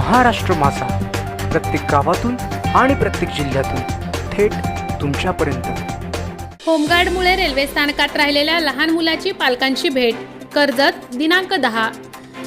महाराष्ट्र माझा, प्रत्येक गावातून आणि प्रत्येक जिल्ह्यातून थेट तुमच्यापर्यंत। होमगार्डमुळे रेल्वे स्थानकात राहिलेल्या लहान मुलाची पालकांची भेट। कर्जत दिनांक 10।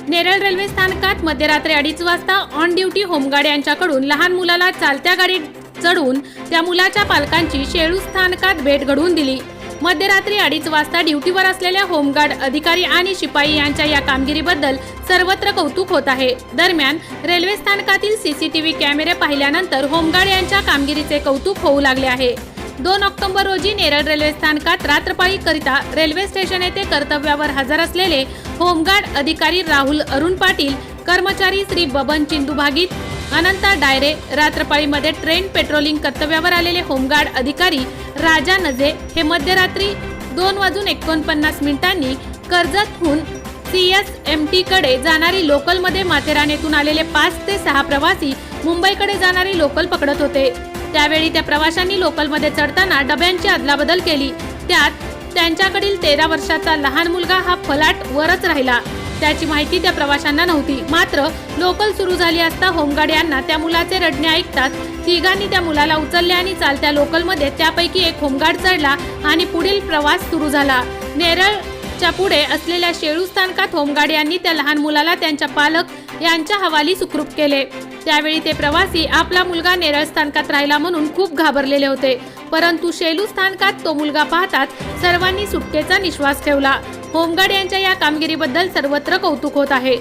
नेरळ रेल्वे स्थानकात मध्यरात्री 2:30 वाजता ऑन ड्युटी होमगार्ड यांच्याकडून लहान मुलाला चालत्या गाडीत चढून त्या मुलाच्या पालकांची शेळू स्थानकात भेट घडवून दिली। मध्यरात्री 2:30 वाजता ड्युटीवर असलेल्या होमगार्ड अधिकारी आणि शिपाई यांच्या या कामगिरीबद्दल सर्वत्र कौतुक होत आहे। दरम्यान रेल्वे स्थानकातील सीसीटीव्ही कॅमेरे पाहिल्यानंतर होमगार्ड यांच्या कामगिरीचे कौतुक होऊ लागले आहे। 2 ऑक्टोबर रोजी नेरळ रेल्वे स्थानकात रात्रपाळी करिता रेल्वे स्टेशन येथे कर्तव्यावर हजर असलेले होमगार्ड अधिकारी राहुल अरुण पाटील, कर्मचारी श्री बबन चिंदू भागीत, अनंता डायरे, रात्रपाळीमध्ये ट्रेन पेट्रोलिंग कर्तव्यावर आलेले होमगार्ड अधिकारी राजा नजे हे मध्यरात्री 2:49 कर्जतहून CSMT कडे जाणारी लोकलमध्ये माथेरानेतून आलेले 5 ते 6 प्रवासी मुंबईकडे जाणारी लोकल पकडत होते। त्यावेळी त्या प्रवाशांनी लोकलमध्ये चढताना डब्यांची अदलाबदल केली। त्यात त्यांच्याकडील 13 वर्षाचा लहान मुलगा हा फलाट वरच राहिला। त्याची माहिती त्या प्रवाशांना नव्हती। मात्र लोकल सुरू झाली असता होमगार्ड यांना त्या मुलाचे रडणे ऐकताच तिघांनी त्या मुलाला उचलले आणि चालत्या लोकलमध्ये त्यापैकी एक होमगार्ड चढला आणि पुढील प्रवास सुरू झाला। नेरळच्या पुढे असलेल्या शेळू स्थानकात होमगार्ड यांनी त्या लहान मुलाला त्यांच्या पालक यांच्या हवाली सुखरूप केले। त्यावेळी ते प्रवासी आपला मुलगा नेरळ स्थानकात राहिला म्हणून खूप घाबरलेले होते, परंतु शेलू स्थानकात तो मुलगा पाहताच सर्वांनी सुटकेचा निश्वास ठेवला। होमगार्ड यांच्या या कामगिरीबद्दल सर्वत्र कौतुक होत आहे।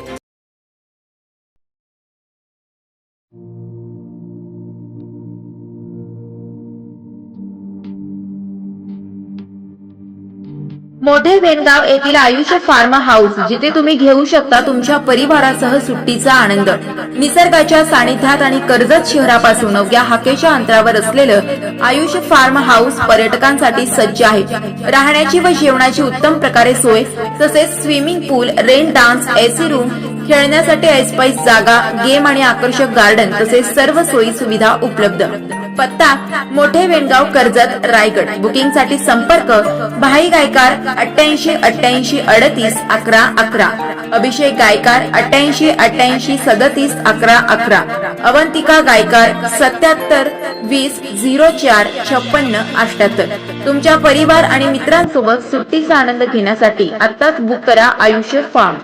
मोठे वेणगाव येथील आयुष फार्म हाऊस, जिथे तुम्ही घेऊ शकता तुमच्या परिवारासह सुट्टीचा आनंद। निसर्गाच्या सानिध्यात आणि कर्जत शहरापासून अवघ्या हाकेच्या अंतरावर असलेलं आयुष फार्म हाऊस पर्यटकांसाठी सज्ज आहे। राहण्याची व जेवणाची उत्तम प्रकारे सोय, तसेच स्विमिंग पूल, रेन डान्स, एसी रूम, खेळण्यासाठी ऐसपैस जागा, गेम आणि आकर्षक गार्डन तसेच सर्व सोयी सुविधा उपलब्ध। पत्ता मोठे वेणगाव, कर्जत, रायगड। बुकिंग साठी संपर्क भाई गायकार 88 88 38 11 11, अभिषेक गायकार 88 88 37 11 11, अवंतिका गायकार 77 20 04 56 78। तुमच्या परिवार आणि मित्रांसोबत सुट्टीचा आनंद घेण्यासाठी आत्ताच बुक करा आयुष्य फार्म।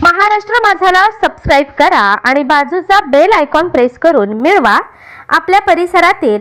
महाराष्ट्र माझाला सबस्क्राइब करा आणि बाजूचा बेल आयकॉन प्रेस करून मिळवा आपल्या परिसरातील